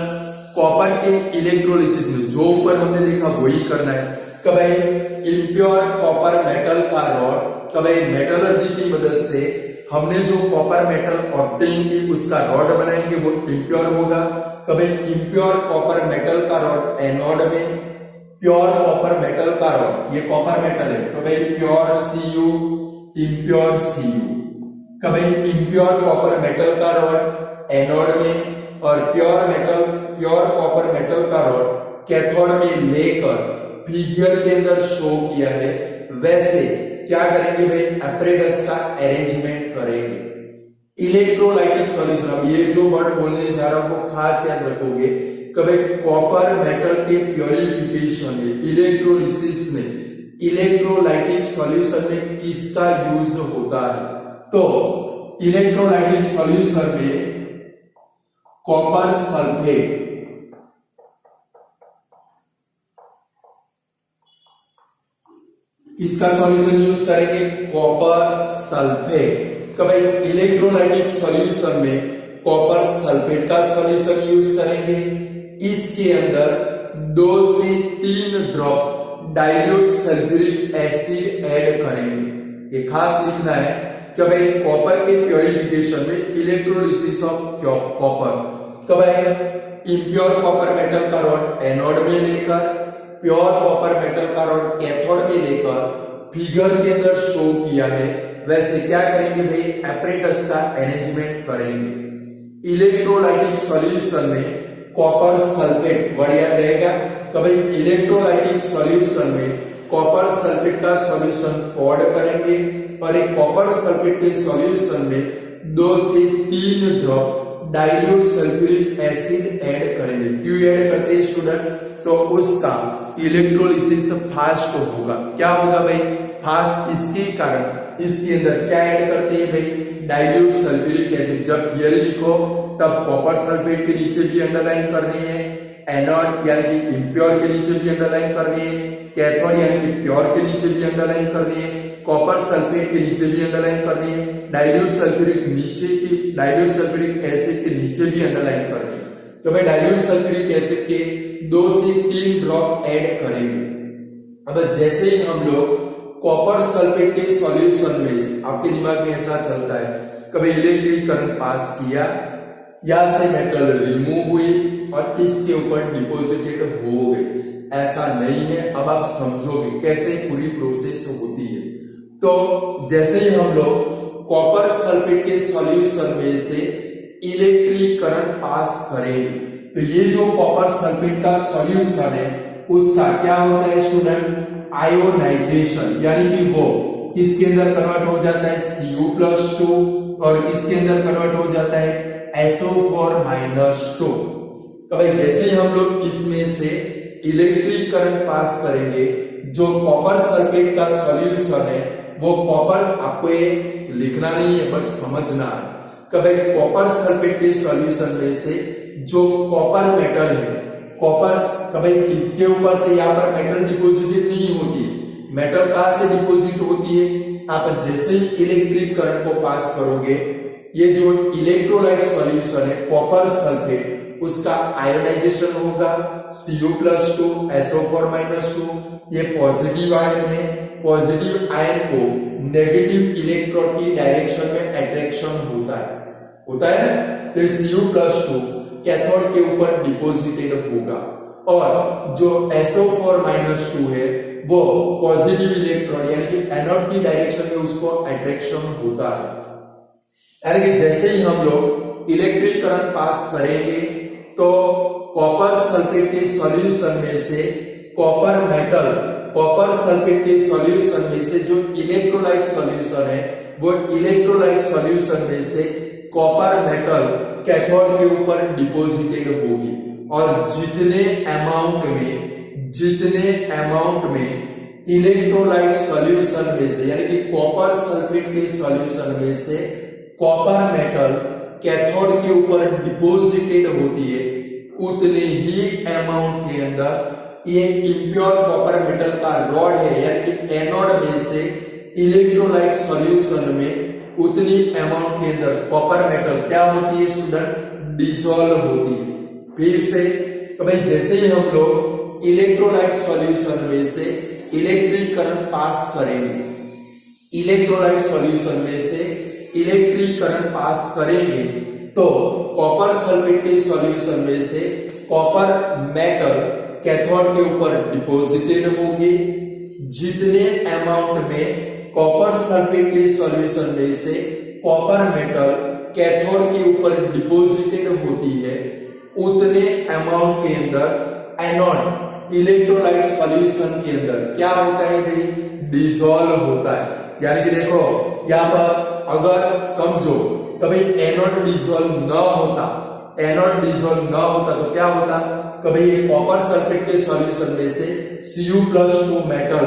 कॉपर के इलेक्ट्रोलिसिस में जो ऊपर हमने देखा वही करना है। कब इम्प्योर कॉपर मेटल का रॉड, कब मेटलर्जी की मदद से हमने जो कॉपर मेटल ऑब्टेन की उसका रॉड बनाएंगे वो इम्प्योर होगा। कब इम्प्योर कॉपर मेटल का रॉड एनोड में, प्योर कॉपर मेटल का रॉड, ये कॉपर मेटल है तो भाई प्योर Cu, इम्प्योर Cu। कि भाई इम्प्योर कॉपर मेटल का रॉड एनोड में और प्योर कॉपर मेटल का रॉड कैथोड में लेकर फिगर के अंदर शो किया है, वैसे क्या करेंगे भाई एपरेटस का अरेंजमेंट करेंगे। इलेक्ट्रोलाइटिक सॉल्यूशन, अब ये जो वर्ड बोलने जा रहा हूं वो खास याद रखोगे कि भाई कॉपर मेटल के प्योरिफिकेशन में, इलेक्ट्रोलिसिस में, इलेक्ट्रोलाइटिक सॉल्यूशन में किसका यूज होता है? तो इलेक्ट्रोलाइटिक सॉल्यूशन में कॉपर सल्फेट, इसका सॉल्यूशन यूज करेंगे कॉपर सल्फेट। भाई इलेक्ट्रोलाइटिक सॉल्यूशन में कॉपर सल्फेट का सॉल्यूशन यूज करेंगे। इसके अंदर 2 से 3 drop dilute sulphuric acid add करेंगे। ये खास लिखना है कि भाई कॉपर के प्योरिफिकेशन में इलेक्ट्रोलिसिस ऑफ कॉपर, तो भाई इम्प्योर कॉपर मेटल का रॉड एनोड में लेकर प्योर कॉपर मेटल का रॉड कैथोड में लेकर फिगर के अंदर शो किया है, वैसे क्या करेंगे भाई एपरेटस का अरेंजमेंट करेंगे। इलेक्ट्रोलाइटिक सॉल्यूशन में कॉपर सल्फेट वर्ड याद रहेगा, तो भाई इलेक्ट्रोलाइटिक सॉल्यूशन में कॉपर सल्फेट का सॉल्यूशन पॉड करेंगे और एक कॉपर सल्फेट के सॉल्यूशन में 2 से 3 drop dilute sulphuric acid add करेंगे। क्यों ऐड करते हैं स्टूडेंट? तो उसका इलेक्ट्रोलिसिस फास्ट होगा। क्या होगा भाई? फास्ट। इसके कारण इसके अंदर क्या ऐड करते हैं भाई? Dilute sulphuric acid. जब थियरी लिखो तब कॉपर सल्फेट के नीचे भी अंडरलाइन करनी है, एनोड यानी कि इम्प्योर के नीचे भी अंडरलाइन करनी है, कैथोड यानी कि प्योर के नीचे भी अंडरलाइन करनी है, कॉपर सल्फेट के नीचे भी अंडरलाइन करनी है, डाइल्यूट सल्फ्यूरिक एसिड के नीचे भी अंडरलाइन करनी है। तो भाई डाइल्यूट सल्फ्यूरिक एसिड के 2 से 3 ड्रॉप ऐड करेंगे। अब जैसे ही हम लोग कॉपर सल्फेट के सॉल्यूशन में से, आपके दिमाग में ऐसा चलता है कभी इलेक्ट्रिक करंट पास किया, या से मेटल रिमूव हुई और इसके ऊपर डिपॉजिटेड हो गई। ऐसा नहीं है। अब आप समझोगे कैसे पूरी प्रोसेस होती है। तो जैसे ही हम लोग कॉपर सल्फेट के सॉल्यूशन में से इलेक्ट्रिक करंट पास करेंगे, तो ये जो कॉपर सल्फेट का सॉल्यूशन है उसका क्या होता है स्टूडेंट? आयोनाइजेशन, यानी कि वो इसके अंदर कन्वर्ट हो जाता है Cu+2 और इसके अंदर कन्वर्ट हो जाता है SO4-2। तो भाई जैसे ही हम लोग इसमें से इलेक्ट्रिक करंट पास करेंगे, जो कॉपर सल्फेट का सॉल्यूशन है वो कॉपर, आपको ये लिखना नहीं है बट समझना है कि भाई कॉपर सल्फेट के सॉल्यूशन में से जो कॉपर मेटल है, कॉपर कभी इसके ऊपर से यहाँ पर मेटल डिपॉजिटेड नहीं होती है। मेटल कहां से डिपॉजिट होती है? आप जैसे ही इलेक्ट्रिक करंट को पास करोगे, ये जो इलेक्ट्रोलाइट सॉल्यूशन है कॉपर सल्फेट, उसका आयोनाइजेशन होगा Cu+2 SO4-2। ये पॉजिटिव आयन है। पॉजिटिव आयन को नेगेटिव इलेक्ट्रॉन की डायरेक्शन में अट्रैक्शन होता है ना। तो Cu+2 कैथोड के ऊपर डिपॉजिटेड होगा और जो SO4-2 है वो पॉजिटिव इलेक्ट्रॉन यानी कि एनोड की डायरेक्शन में उसको अट्रैक्शन होता है। यानी कि जैसे ही हम लोग इलेक्ट्रिक करंट पास करेंगे तो कॉपर सल्फेट के सॉल्यूशन में से कॉपर सल्फेट के सॉल्यूशन में से जो इलेक्ट्रोलाइट सॉल्यूशन है वो इलेक्ट्रोलाइट सॉल्यूशन में से कॉपर मेटल कैथोड के ऊपर डिपॉजिटेड होगी और जितने अमाउंट में इलेक्ट्रोलाइट सॉल्यूशन में से यानी कि कॉपर सल्फेट के सॉल्यूशन में से कॉपर मेटल कैथोड के ऊपर डिपॉजिटेड होती है, उतने ही अमाउंट के अंदर ये इम्प्योर कॉपर मेटल का रॉड है यानी कि एनोड में से इलेक्ट्रोलाइट सॉल्यूशन में उतनी अमाउंट के अंदर कॉपर मेटल क्या होती है स्टूडेंट? डिसॉल्व होती है। फिर से तो भाई जैसे ही हम लोग इलेक्ट्रोलाइट सॉल्यूशन में से इलेक्ट्रिक करंट पास करेंगे, इलेक्ट्रोलाइट सॉल्यूशन में से इलेक्ट्रिक करंट पास करेंगे तो कॉपर सल्फेट के सॉल्यूशन में से कॉपर मेटल कैथोड के ऊपर डिपॉजिटेड होगी। जितने अमाउंट में कॉपर सल्फेट के सॉल्यूशन में से कॉपर मेटल कैथोड के ऊपर डिपॉजिटेड होती है उतने अमाउंट के अंदर एनोड इलेक्ट्रोलाइट सॉल्यूशन के अंदर क्या होता है भाई, डिसॉल्व होता है। यानी कि देखो यहाँ पर अगर समझो कभी एनोड डिसॉल्व न होता, एनोड डिसॉल्व न होता तो क्या होता, कभी ये कॉपर सल्फेट के सॉल्यूशन में से Cu+2 मेटल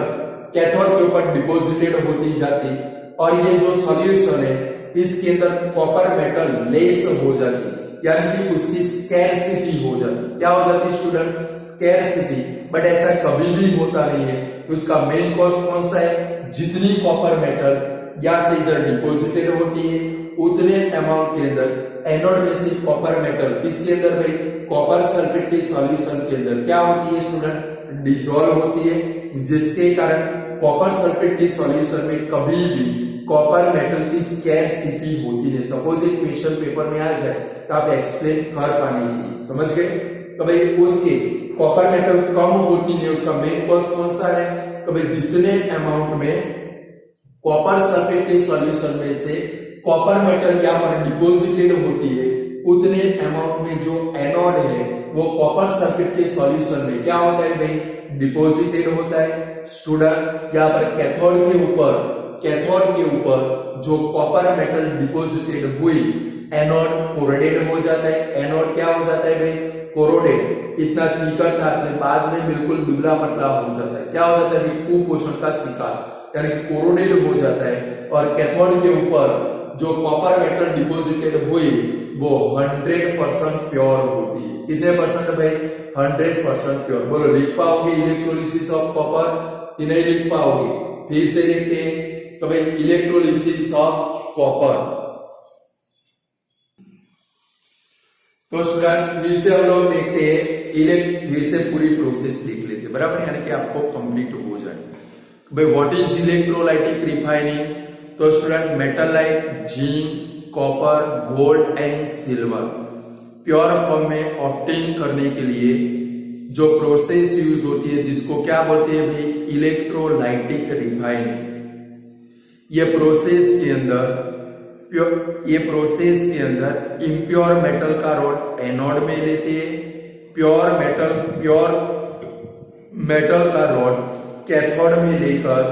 कैथोड के ऊपर डिपॉजिटेड होती जाती और ये जो सॉल्यूशन है इसके अंदर कॉपर मेटल लेस हो जाती, यानी कि उसकी स्कैरसिटी हो जाती। क्या हो जाती स्टूडेंट, स्कैरसिटी। बट ऐसा कभी भी होता नहीं है। उसका मेन कॉज कौन सा है, जितनी कॉपर मेटल या से इधर डिपॉजिटेड होती है उतने अमाउंट के अंदर एनोड में से कॉपर मेटल इसके अंदर भाई कॉपर सल्फेट के सॉल्यूशन के अंदर क्या होती है स्टूडेंट, डिसॉल्व होती है, जिसके कारण कॉपर सल्फेट के सॉल्यूशन में कभी भी कॉपर मेटल की स्कैरसिटी होती है। सपोज एक क्वेश्चन पेपर में आ जाए तो आप एक्सप्लेन कर पानी चाहिए, समझ गए। तो भाई उसके कॉपर मेटल कम होती है, उसका मेन कॉज कौन सा है, कभी जितने अमाउंट में कॉपर सल्फेट के सॉल्यूशन में से कॉपर मेटल यहाँ पर डिपॉजिटेड होती है उतने अमाउंट में जो एनोड है वो कॉपर सल्फेट के सॉल्यूशन में क्या होता है भाई, डिपॉजिटेड होता है। स्टूडेंट यहाँ पर कैथोड के ऊपर जो कॉपर मेटल डिपॉजिटेड हुई एनोड कोरोडेड हो जाता है। एनोड क्या हो जाता है भाई, कोरोडेड। इतना थिकर था बाद में बिल्कुल दुबला पतला हो जाता है। क्या हो जाता है भाई, कुपोषण का शिकार, यानी कोरोडेड हो जाता है। और कैथोड के ऊपर जो कॉपर मेटल डिपॉजिटेड हुई वो 100% प्योर होती है। कितने परसेंट भाई, 100% प्योर। बोलो लिख पाओगे इलेक्ट्रोलिसिस ऑफ कॉपर कि नहीं लिख पाओगे, फिर से देखते हैं। तो भाई इलेक्ट्रोलिसिस ऑफ कॉपर, तो स्टूडेंट फिर से हम लोग देखते हैं, फिर से पूरी प्रोसेस लिख लेते हैं बराबर, यानी कि आपको कंप्लीट हो जाए। भाई व्हाट इज इलेक्ट्रोलाइटिक रिफाइनिंग, तो student metal like zinc, copper, gold and silver pure form में ऑब्टेन करने के लिए जो प्रोसेस यूज होती है जिसको क्या बोलते हैं भाई, इलेक्ट्रोलाइटिक रिफाइनिंग। ये प्रोसेस के अंदर इम्प्योर मेटल का रॉड एनोड में लेते हैं, प्योर मेटल का रॉड कैथोड में लेकर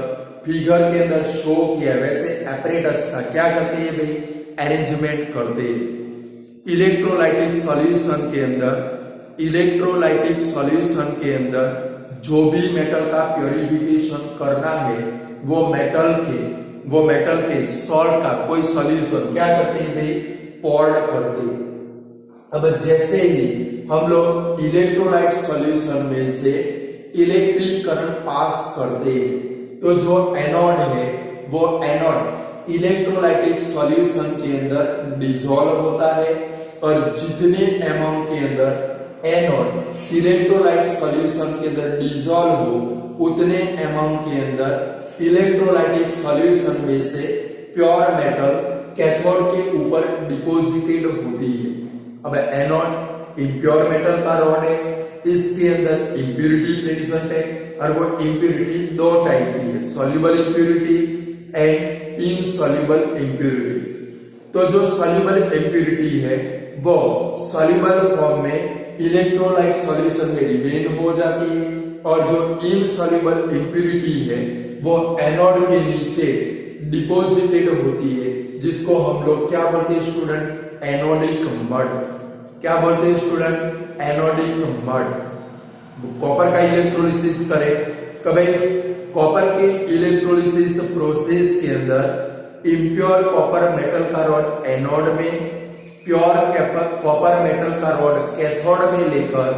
फिगर के अंदर शो किया वैसे एपरेटस का क्या करते हैं भाई, अरेंजमेंट करते हैं। इलेक्ट्रोलाइटिक सॉल्यूशन के अंदर जो भी मेटल का प्योरिफिकेशन करना है वो मेटल के सॉल्ट का कोई सॉल्यूशन क्या करते हैं भाई, पॉर्ड करते हैं। अब जैसे ही हम लोग इलेक्ट्रोलाइट सॉल्यूशन में से इलेक्ट्रिक करंट पास करते हैं तो जो एनोड है वो एनोड इलेक्ट्रोलाइटिक सॉल्यूशन के अंदर डिसॉल्व होता है और जितने अमाउंट के अंदर एनोड इलेक्ट्रोलाइट सॉल्यूशन के अंदर डिसॉल्व हो उतने अमाउंट के अंदर इलेक्ट्रोलाइटिक सॉल्यूशन में से प्योर मेटल कैथोड के ऊपर डिपॉजिटेड होती है। अब एनोड इम्प्योर मेटल का रॉड है, इसके अंदर इम्प्यूरिटी प्रेजेंट है और वो इम्प्यूरिटी दो टाइप की है, soluble impurity and insoluble impurity. तो जो सॉल्युबल इम्प्यूरिटी है वो सॉल्युबल फॉर्म में इलेक्ट्रोलाइट सॉल्यूशन में रिमेन हो जाती है और जो इनसॉल्युबल इम्प्यूरिटी है वो एनोड के नीचे डिपॉजिटेड होती है, जिसको हम लोग क्या बोलते हैं स्टूडेंट, एनोडिक मड। क्या बोलते हैं स्टूडेंट, एनोडिक मड। कॉपर का इलेक्ट्रोलिसिस करें, कभी कॉपर के इलेक्ट्रोलिसिस प्रोसेस के अंदर इम्प्योर कॉपर मेटल का रॉड एनोड में, प्योर कॉपर मेटल का रॉड कैथोड में लेकर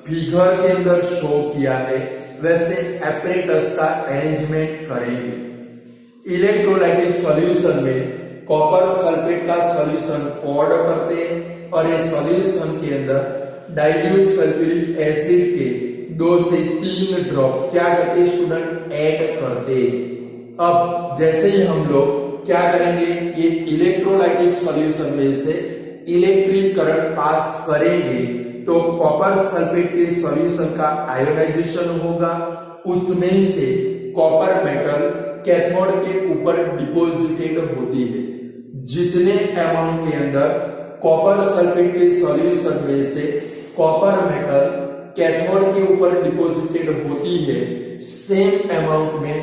फिगर के अंदर शो किया है वैसे एपरेटस का अरेंजमेंट करेंगे। इलेक्ट्रोलाइटिक सॉल्यूशन में कॉपर सल्फेट का सॉल्यूशन पॉर्ड करते हैं और ये सॉल्यूशन के अंदर डाइल्यूट सल्फ्यूरिक एसिड के 2 से 3 ड्रॉप क्या करते हैं स्टूडेंट, ऐड करते हैं। अब जैसे ही हम लोग क्या करेंगे, ये इलेक्ट्रोलाइटिक सॉल्यूशन में से इलेक्ट्रिक करंट पास करेंगे तो कॉपर सल्फेट के सॉल्यूशन का आयोनाइजेशन होगा, उसमें से कॉपर मेटल कैथोड के ऊपर डिपॉजिटेड होती है। जितने अमाउंट के अंदर कॉपर सल्फेट के सॉल्यूशन में से कॉपर मेटल कैथोड के ऊपर डिपॉजिटेड होती है, सेम अमाउंट में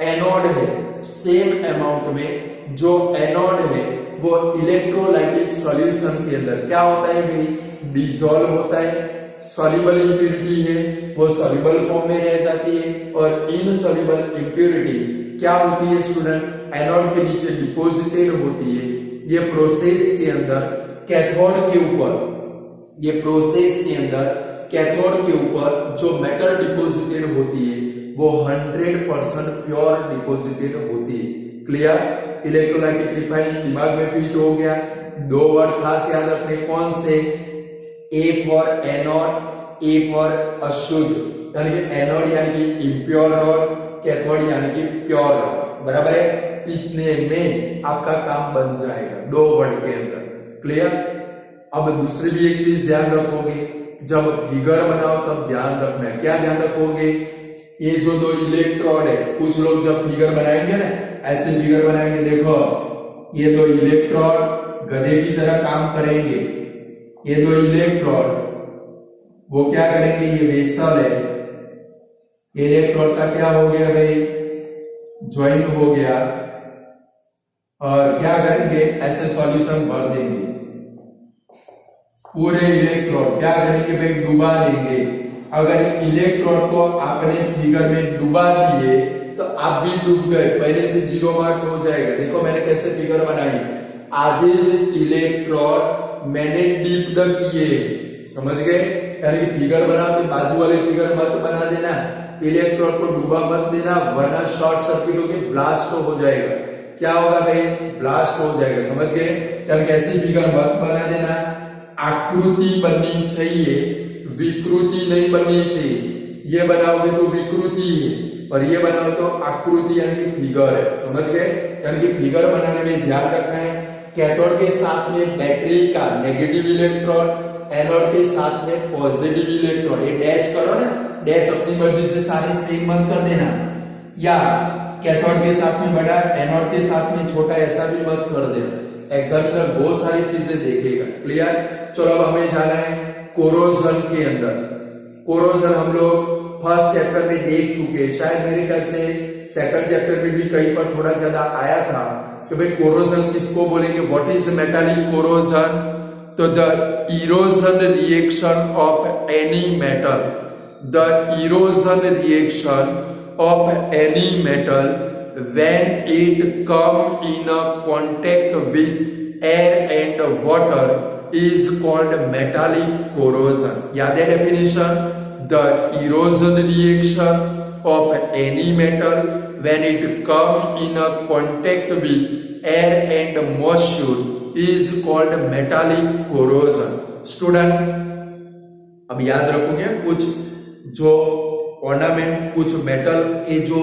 एनोड है, सेम अमाउंट में जो एनोड है वो इलेक्ट्रोलाइटिक सॉल्यूशन के अंदर क्या होता है भाई, डिसॉल्व होता है। सॉल्युबल इंप्योरिटी है वो सॉल्युबल फॉर्म में रह जाती है, और इनसॉल्युबल इंप्योरिटी क्या होती है स्टूडेंट, एनोड के नीचे डिपॉजिटेड होती है। ये प्रोसेस के अंदर कैथोड के ऊपर, ये प्रोसेस के अंदर कैथोड के ऊपर जो मेटल डिपॉजिटेड होती है वो 100% प्योर डिपॉजिटेड होती है। क्लियर? इलेक्ट्रोलाइटिक रिफाइन दिमाग में फिट हो गया। दो वर्ड खास याद रखने, कौन से, A for anode, A for अशुद्ध, यानी कि एनोड यानी कि इम्प्योर रॉड, कैथोड यानी कि प्योर रॉड, बराबर है। इतने में आपका काम बन जाएगा दो वर्ड के अंदर। क्लियर? अब दूसरी भी एक चीज ध्यान रखोगे, जब फिगर बनाओ तब ध्यान रखना है। क्या ध्यान रखोगे, ये जो दो इलेक्ट्रोड है, कुछ लोग जब फिगर बनाएंगे ना ऐसे फिगर बनाएंगे, देखो ये दो इलेक्ट्रोड गधे की तरह काम करेंगे। ये दो इलेक्ट्रोड वो क्या करेंगे, ये वेसल है, इलेक्ट्रोड का क्या हो गया भाई, ज्वाइंट हो गया, और क्या करेंगे ऐसे सॉल्यूशन भर देंगे। पूरे इलेक्ट्रोड क्या करेंगे भाई, डुबा देंगे। अगर इलेक्ट्रोड को आपने फिगर में डुबा दिए तो आप भी डूब गए, पहले से 0 मार्क हो जाएगा। देखो मैंने कैसे फिगर बनाई, आधे इलेक्ट्रोड मैंने डीप द किए, समझ गए? यानी कि फिगर बनाते बाजू वाले फिगर मत बना देना, इलेक्ट्रोड को डूबा मत देना, वरना शॉर्ट सर्किट होकर ब्लास्ट हो जाएगा। क्या होगा भाई, ब्लास्ट हो जाएगा, समझ गए? यानी कैसी फिगर मत बना देना, आकृति बननी चाहिए, विकृति नहीं बननी चाहिए। ये बनाओगे तो विकृति है और ये बनाओ तो आकृति यानी कि फिगर है, समझ गए? यानी कि फिगर बनाने में ध्यान रखना है, कैथोड के साथ में बैटरी का नेगेटिव इलेक्ट्रॉन, एनोड के साथ में पॉजिटिव इलेक्ट्रॉन। ये डैश करो ना, डैश अपनी मर्जी से सारे सेम मत कर देना, या कैथोड के साथ में बड़ा, एनोड के साथ में छोटा, ऐसा भी मत कर देना। एग्जामिनर बहुत सारी चीजें देखेगा। क्लियर? चलो अब हमें जाना है कोरोजन के अंदर। कोरोजन हम लोग फर्स्ट चैप्टर में देख चुके हैं, शायद मेरे ख्याल से सेकंड चैप्टर में भी कहीं पर थोड़ा ज्यादा आया था कि भाई कोरोजन किसको बोलेंगे, व्हाट इज मेटालिक कोरोजन। तो the erosion reaction of any metal, the erosion reaction of any metal when it come in a contact with air and water is called metallic corrosion. याद है definition? The erosion reaction of any metal when it come in a contact with air and moisture is called metallic corrosion. Student, अब याद रखोगे कुछ जो ornament, कुछ metal के जो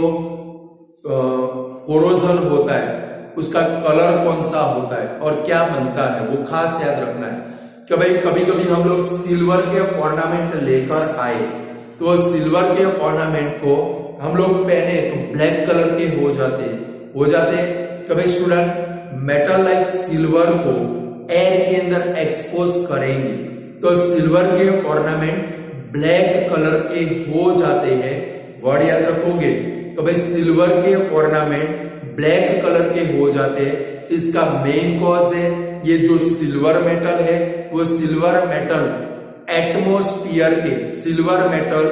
कोरोजन होता है उसका कलर कौन सा होता है और क्या बनता है, वो खास याद रखना है। कि भाई कभी कभी हम लोग सिल्वर के ऑर्नामेंट लेकर आए तो सिल्वर के ऑर्नामेंट को हम लोग पहने तो ब्लैक कलर के हो जाते। कभी स्टूडेंट मेटल लाइक सिल्वर को एयर के अंदर एक्सपोज करेंगे तो सिल्वर के ऑर्नामेंट ब्लैक कलर के हो जाते हैं। वर्ड याद रखोगे, तो भाई सिल्वर के ऑर्नामेंट ब्लैक कलर के हो जाते हैं। इसका मेन कॉज है ये जो सिल्वर मेटल है वो सिल्वर मेटल एटमॉस्फेयर के, सिल्वर मेटल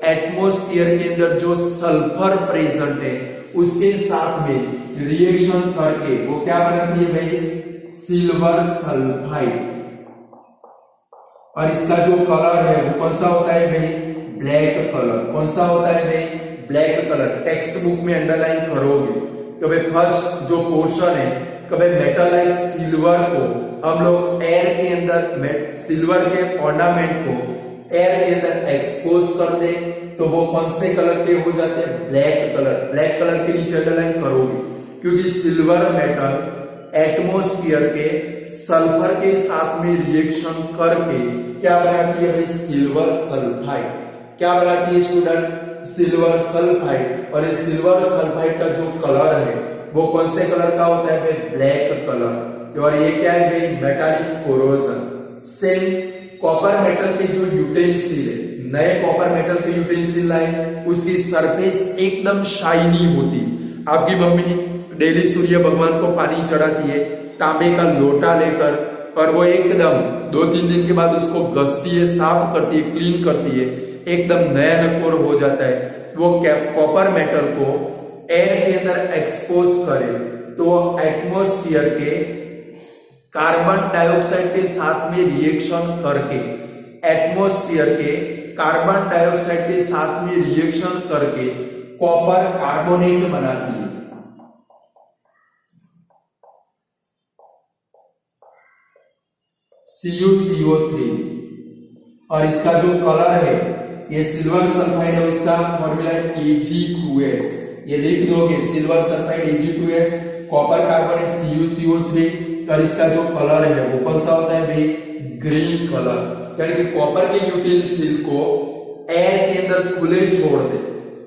एटमॉस्फेयर के अंदर जो सल्फर प्रेजेंट है उसके साथ में रिएक्शन करके वो क्या बनाती है भाई, सिल्वर सल्फाइड। और इसका जो कलर है वो कौन सा होता है भाई, ब्लैक कलर। कौन सा होता है भाई, ब्लैक कलर। टेक्स्ट बुक में अंडरलाइन करोगे तो भाई फर्स्ट जो पोर्शन है कभी मेटल लाइक सिल्वर को हम लोग एयर के अंदर, सिल्वर के ऑर्नामेंट को एयर के अंदर एक्सपोज कर दे तो वो कौन से कलर के हो जाते हैं, ब्लैक कलर। ब्लैक कलर के नीचे अंडरलाइन करोगे क्योंकि सिल्वर मेटल एटमॉस्फेयर के सल्फर के साथ में रिएक्शन करके क्या बनाती है भाई, सिल्वर सल्फाइड। क्या बनाती है स्टूडेंट, सिल्वर सल्फाइड। और इस सिल्वर सल्फाइड का जो कलर है वो कौन से कलर का होता है भाई, ब्लैक कलर। और ये क्या है भाई, metallic corrosion. Same copper metal के जो यूटेंसिल है, नए कॉपर मेटल के यूटेंसिल लाए, उसकी सरफेस एकदम शाइनी होती। आपकी मम्मी डेली सूर्य भगवान को पानी चढ़ाती है तांबे का लोटा लेकर, और वो एकदम 2-3 दिन के बाद उसको घसती है, साफ करती है, क्लीन करती है, एकदम नया नकोर हो जाता है। वो कॉपर मेटल को एयर के अंदर एक्सपोज करे तो एटमॉस्फेयर के कार्बन डाइऑक्साइड के साथ में रिएक्शन करके, एटमॉस्फेयर के कार्बन डाइऑक्साइड के साथ में रिएक्शन करके कॉपर कार्बोनेट बनाती है। CuCO3, और इसका जो कलर है, ये सिल्वर सल्फाइड है, उसका फॉर्मूला है Ag2S। ये लिख दोगे, silver sulphide Ag2S, copper carbonate CuCO3, और इसका जो कलर है वो कौन सा होता है भाई, ग्रीन कलर। यानी कि कॉपर के यूटेंसिल को एयर के अंदर खुले छोड़ दे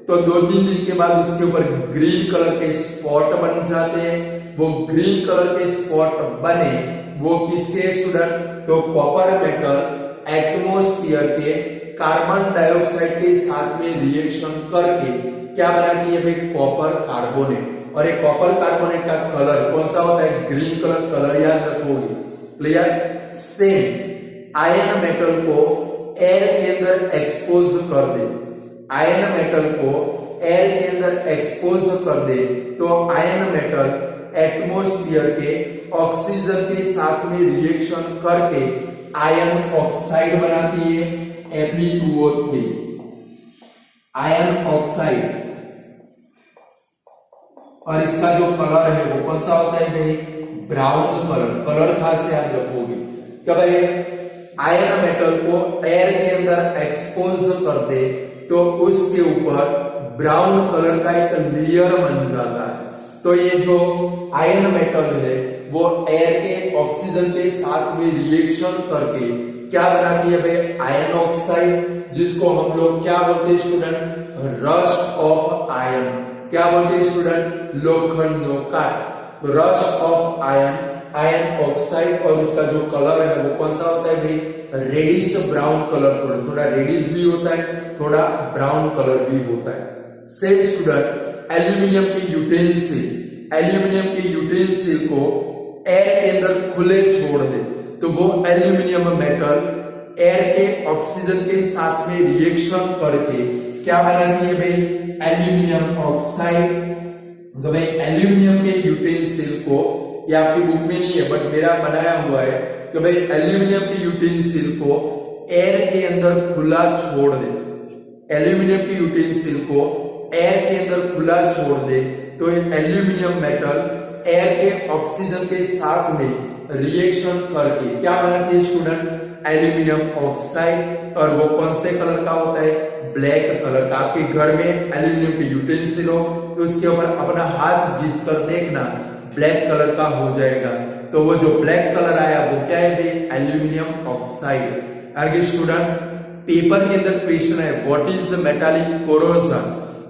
तो 2-3 दिन के बाद उसके ऊपर ग्रीन कलर के स्पॉट बन जाते हैं। वो ग्रीन कलर के स्पॉट बने वो किसके स्टूडेंट, तो कॉपर मेटल एटमॉस्फेयर के कार्बन डाइऑक्साइड के साथ में रिएक्शन करके क्या बनाती है भाई, कॉपर कार्बोनेट। और एक कॉपर कार्बोनेट का कलर कौन सा होता है, ग्रीन कलर। कलर याद रखोगे, क्लियर। सेम आयन मेटल को एयर के अंदर एक्सपोज कर दे, आयन मेटल को एयर के अंदर एक्सपोज कर दे तो आयन मेटल एटमॉस्फेयर के ऑक्सीजन के साथ में रिएक्शन करके आयन ऑक्साइड बनाती है, Fe2O3, आयन ऑक्साइड। और इसका जो कलर है वो कौन सा होता है भाई, ब्राउन कलर। कलर खास याद रखोगे कि भाई आयन मेटल को एयर के अंदर एक्सपोज कर दे तो उसके ऊपर ब्राउन कलर का एक लेयर बन जाता है। तो ये जो आयन मेटल है वो एयर के ऑक्सीजन के साथ में रिएक्शन करके क्या बनाती है भाई, आयन ऑक्साइड, जिसको हम लोग क्या बोलते हैं स्टूडेंट, रस्ट ऑफ आयन। क्या बोलते हैं स्टूडेंट, लोखंडों का rust of ion, ion oxide. और उसका जो कलर है वो कौन सा होता है भाई, रेडिश ब्राउन कलर। थोड़ा थोड़ा रेडिश भी होता है, थोड़ा ब्राउन कलर भी होता है। सेम स्टूडेंट एल्यूमिनियम के यूटेंसिल, एल्यूमिनियम के यूटेंसिल को एयर के अंदर खुले छोड़ दे तो वो एल्यूमिनियम मेटल एयर के ऑक्सीजन के साथ में रिएक्शन करके क्या बनाती है भाई, एल्यूमिनियम ऑक्साइड। तो भाई एल्यूमिनियम के यूटेंसिल को, ये आपकी बुक में नहीं है बट मेरा बनाया हुआ है कि भाई एल्यूमिनियम के यूटेंसिल को एयर के अंदर खुला छोड़ दे, एल्यूमिनियम के यूटेंसिल को एयर के अंदर खुला छोड़ दे तो एल्यूमिनियम मेटल एयर के ऑक्सीजन के साथ में रिएक्शन करके क्या बनाती है स्टूडेंट, एल्यूमिनियम ऑक्साइड। और वो कौन से कलर का होता है, ब्लैक कलर का। आपके घर में एल्यूमिनियम के यूटेंसिल हो तो उसके ऊपर अपना हाथ घिस कर देखना, ब्लैक कलर का हो जाएगा। तो वो जो ब्लैक कलर आया वो क्या है भाई, एल्यूमिनियम ऑक्साइड। आगे स्टूडेंट पेपर के अंदर क्वेश्चन है, what is metallic corrosion,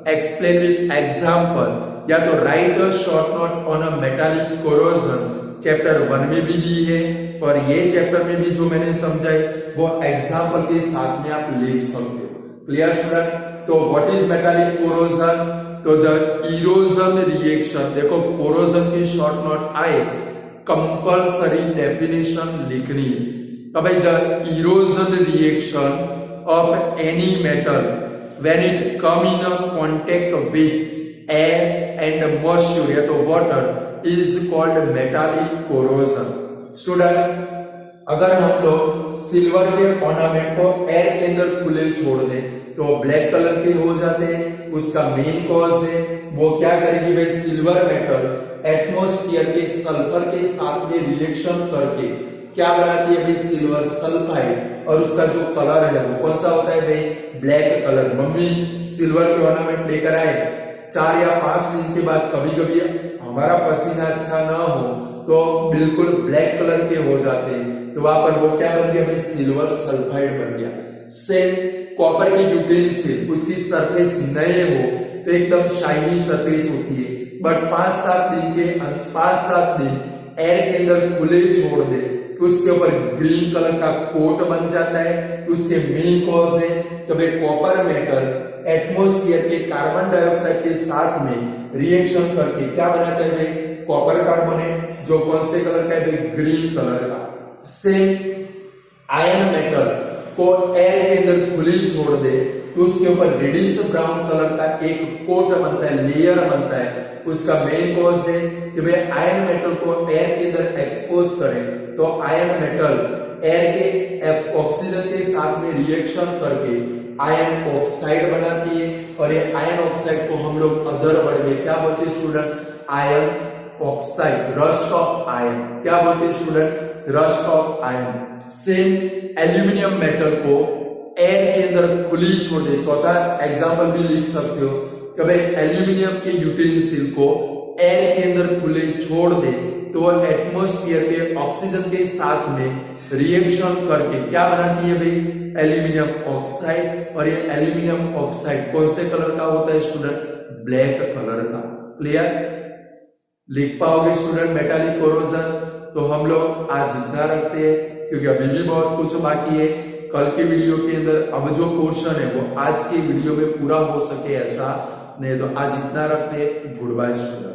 explain with example. या तो right a short note on a metallic corrosion, chapter 1 में भी ली है और ये चैप्टर में भी जो मैंने समझाई वो एग्जांपल के साथ में आप लिख सकते हो। Clear student. तो व्हाट इज मेटालिक कोरोजन, तो द इरोजन रिएक्शन। देखो कोरोजन की शॉर्ट नोट आए, कंपल्सरी डेफिनेशन लिखनी है। तो भाई the erosion reaction of any metal when it come in a contact with air and moisture या तो water is called metallic corrosion. Student अगर हम लोग सिल्वर के ऑर्नामेंट को एयर के अंदर खुले छोड़ दें तो ब्लैक कलर के हो जाते हैं। उसका मेन कॉज है वो क्या करेगी भाई, सिल्वर मेटल एटमॉस्फेयर के सल्फर के साथ में रिएक्शन करके क्या बनाती है भाई, सिल्वर सल्फाइड। और उसका जो कलर है वो कौन सा होता है भाई, ब्लैक कलर। मम्मी सिल्वर के ऑर्नामेंट लेकर आए, 4 या 5 दिन के बाद कभी कभी हमारा पसीना अच्छा ना हो तो बिल्कुल ब्लैक कलर के हो जाते हैं, तो वहां पर वो क्या बन गया भाई, सिल्वर सल्फाइड बन गया। सेम कॉपर की यूटेंसिल, उसकी सरफेस नए हो तो एकदम शाइनी सरफेस होती है, बट 5-7 दिन एयर के अंदर खुले छोड़ दे तो उसके ऊपर ग्रीन कलर का कोट बन जाता है। तो उसके मेन कॉज है तो भाई कॉपर मेटल एटमॉस्फेयर के कार्बन डाइऑक्साइड के साथ में रिएक्शन करके क्या बनाता है भाई, कॉपर कार्बोनेट, जो कौन से कलर का है भाई, ग्रीन कलर का। सेम आयन मेटल को एयर के अंदर खुली छोड़ दे तो उसके ऊपर रेडिश ब्राउन कलर का एक कोट बनता है, लेयर बनता है। उसका मेन कॉज है कि भाई आयन मेटल को एयर के अंदर एक्सपोज करें तो आयन मेटल एयर के ऑक्सीजन के साथ में रिएक्शन करके आयन ऑक्साइड बनाती है और ये आयन ऑक्साइड को हम लोग अदर वर्ड में क्या बोलते हैं student, ion oxide, rust of ion. क्या बोलते हैं student, rust of ion. Same aluminium metal को एयर के अंदर खुली छोड़ दे, चौथा एग्जांपल भी लिख सकते हो कि भाई एल्यूमिनियम के यूटेंसिल को एयर के अंदर खुले छोड़ दे तो वह एटमॉस्फेयर के ऑक्सीजन के साथ में रिएक्शन करके क्या बनाती है भाई, एल्यूमिनियम ऑक्साइड। और ये एल्यूमिनियम ऑक्साइड कौन से कलर का होता है स्टूडेंट, ब्लैक कलर का। क्लियर, लिख पाओगे स्टूडेंट मेटालिक कोरोजन। तो हम लोग आज इतना रखते हैं क्योंकि अभी भी बहुत कुछ बाकी है। कल के वीडियो के अंदर अब जो क्वेश्चन है वो आज के वीडियो में पूरा हो सके ऐसा नहीं, तो आज इतना रखते हैं। Good bye student.